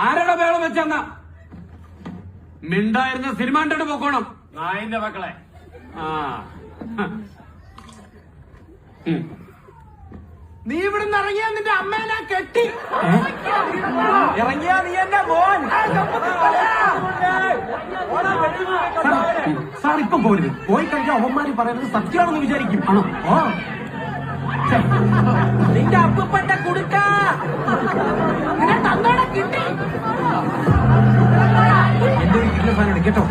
ആരുടെ ബേളം വെച്ചെന്നാ മിണ്ടായിരുന്ന സിനിമ കണ്ടിട്ട് പോക്കോണം നായിന്റെ മക്കളെ. നീ ഇവിടുന്ന് ഇറങ്ങിയാ നിന്റെ അമ്മേനെ കെട്ടി ഇറങ്ങിയാ നീ എന്റെ മോൻ. സാർ ഇപ്പൊ പോരുത്. പോയി കഴിഞ്ഞാൽ അവന്മാര് പറയുന്നത് സത്യമാണെന്ന് വിചാരിക്കും. നിന്റെ അപ്പൂപ്പന്റെ കുടുക്ക എന്റെ ഒരു കിട്ടുന്ന സാധനം കേട്ടോ.